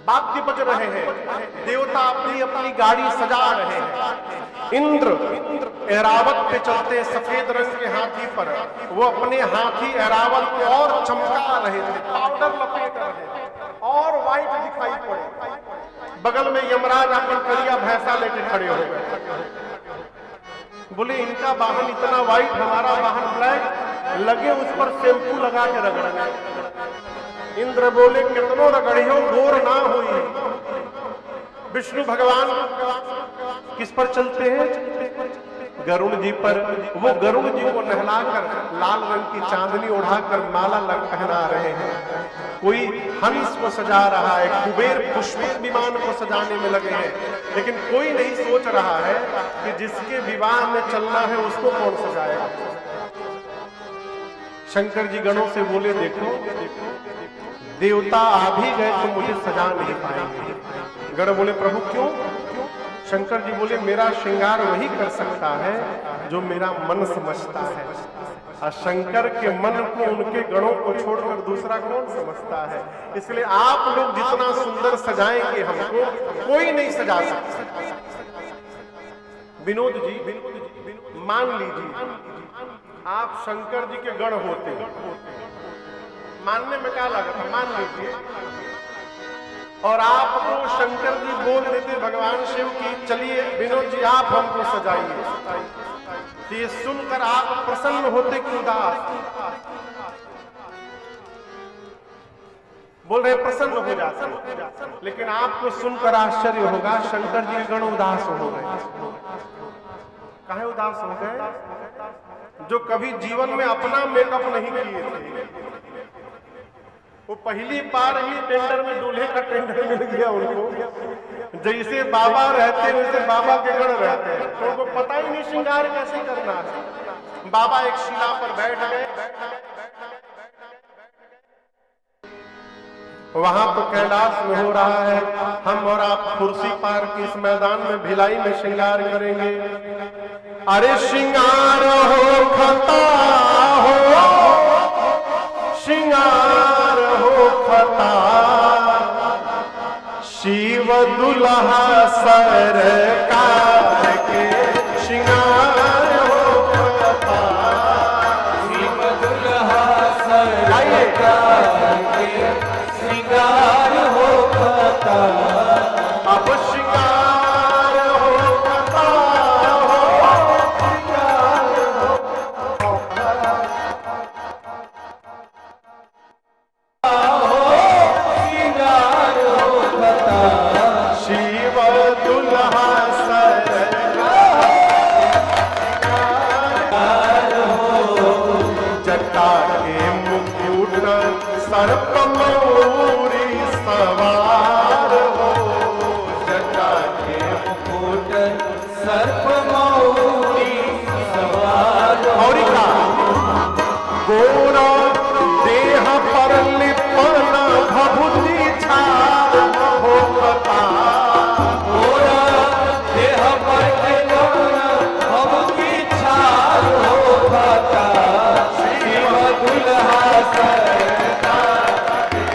वाद्य बज रहे हैं, देवता अपनी अपनी गाड़ी सजा रहे हैं। इंद्र ऐरावत पे चलते सफेद रंग के हाथी पर, वो अपने हाथी ऐरावत को और चमका रहे थे, पाउडर लपेट रहे थे और व्हाइट दिखाई पड़े। बगल में यमराज अपन करिया भैंसा लेके खड़े हो गए। बोले इनका वाहन इतना व्हाइट, हमारा वाहन ब्लैक, लगे उस पर शैम्पू लगा के रगड़ने। इंद्र बोले कितनों रगड़ियों गोर ना हुई। विष्णु भगवान किस पर चलते हैं? गरुड़ जी पर। वो गरुड़ जी को नहलाकर लाल रंग की चांदनी उड़ाकर माला पहना रहे हैं। कोई हंस को सजा रहा है, कुबेर पुष्पक विमान को सजाने में लगे हैं, लेकिन कोई नहीं सोच रहा है कि जिसके विवाह में चलना है उसको कौन सजाएगा। शंकर जी गणों से बोले देखो देवता आ भी गए तो मुझे सजा नहीं पाएंगे। गण बोले प्रभु क्यों? शंकर जी बोले मेरा श्रृंगार वही कर सकता है जो मेरा मन समझता है, और शंकर के मन को उनके गणों को छोड़कर दूसरा कौन समझता है। इसलिए आप लोग जितना सुंदर सजाएंगे हमको कोई नहीं सजा सकता। विनोद जी मान लीजिए आप शंकर जी के गण होते, मानने में क्या लागत है, मान लीजिए, और आपको शंकर जी बोल देते भगवान शिव की चलिए विनोद जी आप हमको सजाइए, तो ये सुनकर आप प्रसन्न होते कि उदास? बोल रहे प्रसन्न हो जाते, लेकिन आपको सुनकर आश्चर्य होगा शंकर जी के गण उदास हो गए। काहे उदास हो गए? जो कभी जीवन में अपना मेकअप नहीं किए थे, वो पहली बार ही टेंडर में दूल्हे का टेंडर मिल गया उनको। जैसे बाबा रहते वैसे बाबा के गण रहते हैं, तो उनको पता ही नहीं श्रृंगार कैसे करना है। बाबा एक शिला पर बैठ गए, वहां तो कैलाश में हो रहा है, हम और आप कुर्सी पार के इस मैदान में भिलाई में श्रृंगार करेंगे। अरे श्रृंगार हो खता हो, श्रृंगार हो खता, शिव दुल्हा सरकार के श्रृंगार हो खता, शिव दुल्हा सरकार के श्रृंगार हो खता। अब श्रृंगार हो खता हो, श्रृंगार हो खता, शिव दुल्हा सरकार हो, जटा के मुकुट सर्प मयूरी सवार हो, जटा के मुकुट सर्प मयूरी सवार हो। और क्या गोरा देह पर लिपन भभूति छार हो खता, गोरा देह पर लिपन भभूति छार हो खता, शिव दुल्हा सरकार के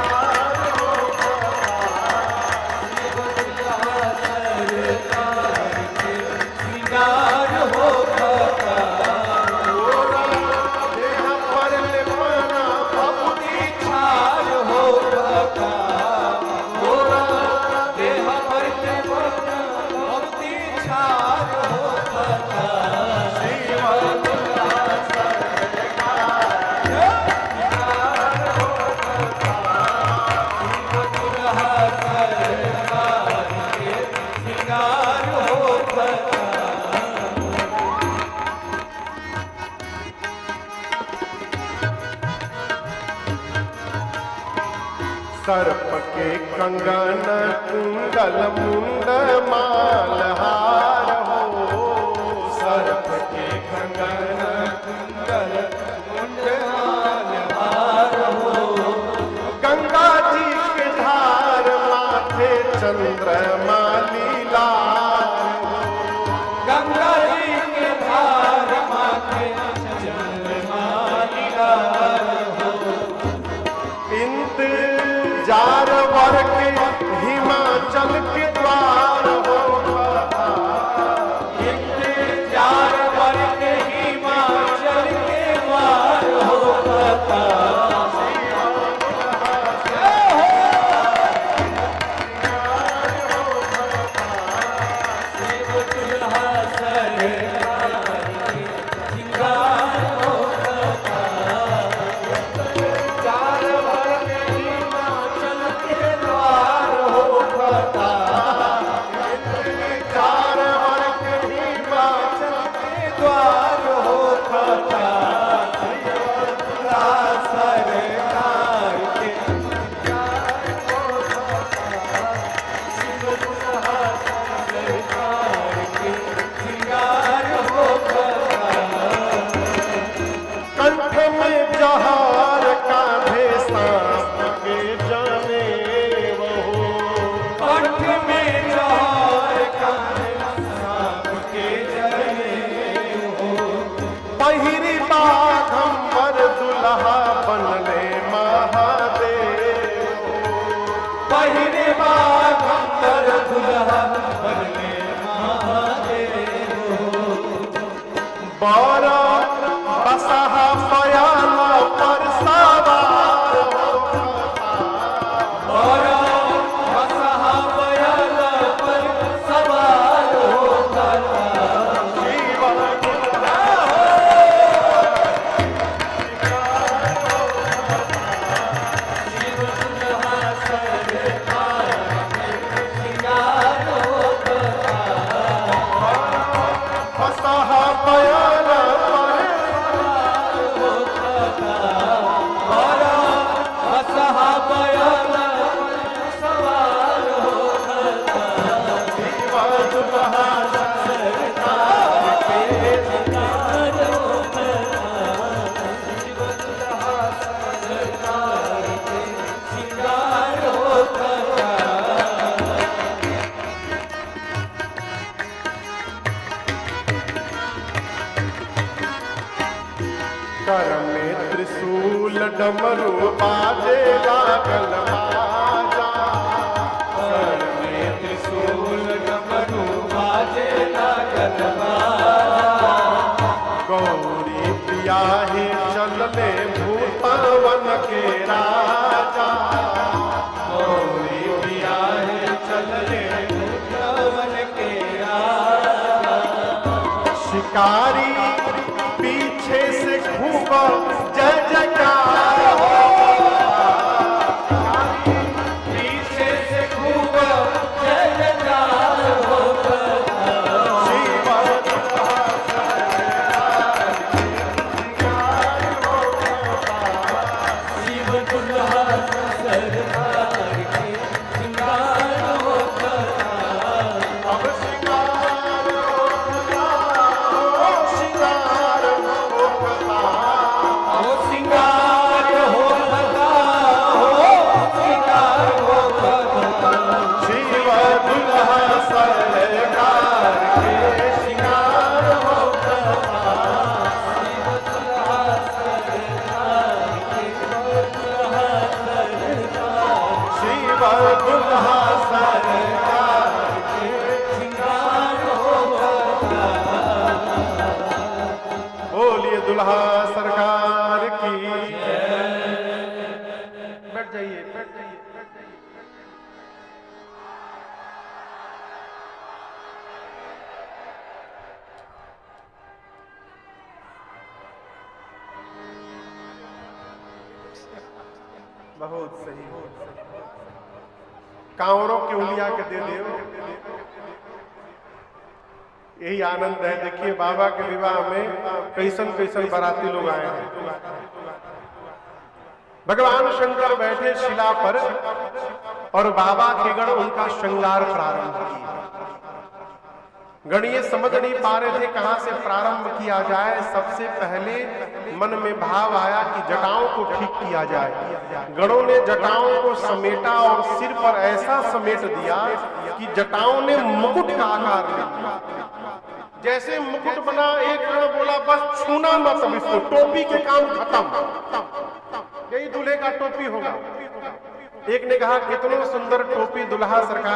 श्रृंगार हो खता, शिव दुल्हा सरकार के श्रृंगार हो खता। गोरा देह पर लिपन भभूति छार हो खता, गोरा देह पर लिपन भभूति छार हो खता, शिव दुल्हा सरकार के श्रृंगार हो खता, शिव दुल्हा सरकार के श्रृंगार हो खता। सर्प के कंगन कुंडल मुंड मालहार हो, सर्प के कंगन कुंडल मुंड मालहार हो, गंगा जी के धार माथे चंद्रमा लीलार हो, गंगा जी के धार माथे चंद्रमा लीलार हो। इंतजार वर के हिमाचल के द्वार हो कथा, इंतजार करके हिमाचल के द्वार हो कथा। पहिरी बाघंबर दुल्हा बनले महादेव, पहिरी बाघंबर दुल्हा बनले महादेव। बड़ा बसहा पयाला पर सवार हो कथा, बड़ा बसहा पयाला पर सवार हो कथा। कर में त्रिशूल डमरू बाजे लागल बाजा, कर में त्रिशूल डमरू बाजे लागल बाजा। गौरी बियाहे चलले भूपवन के राजा, गौरी बियाहे चलले भूपवन के राजा। शिकारी पीछे से खूब जय जयकार हो, पीछे से खूब जय जयकार हो कथा। शिव शिव दुल्हा सरकार के श्रृंगार हो कथा। अब श्रृंगार हो श्रृंगार हो कथा, हो श्रृंगार हो कथा, हो श्रृंगार हो कथा। शिव दुल्हा सरकार के श्रृंगार हो कथा, शिव दुल्हा सरकार के श्रृंगार हो कथा। बोलिए दुल्हा सरकार की। बैठ जाइए, बैठ जाइए, बैठ जाइए। बहुत सही, कांवरों के उलिया के दे दे, यही आनंद है। देखिए बाबा के विवाह में कैसन कैसन बाराती लोग आए हैं। भगवान शंकर बैठे शिला पर और बाबा के गण उनका श्रृंगार प्रारंभ किया। गण ये समझ नहीं पा रहे थे कहां से प्रारंभ किया जाए। सबसे पहले मन में भाव आया कि जटाओं को ठीक किया जाए। गणों ने जटाओं को समेटा और सिर पर ऐसा समेट दिया कि जटाओं ने मुकुट का आकार ले लिया। जैसे मुकुट बना, एक गण बोला बस छूना मत अब इसको, टोपी के काम खत्म, यही दूल्हे का टोपी होगा। एक ने कहा कितनी सुंदर टोपी दुल्हा सरकार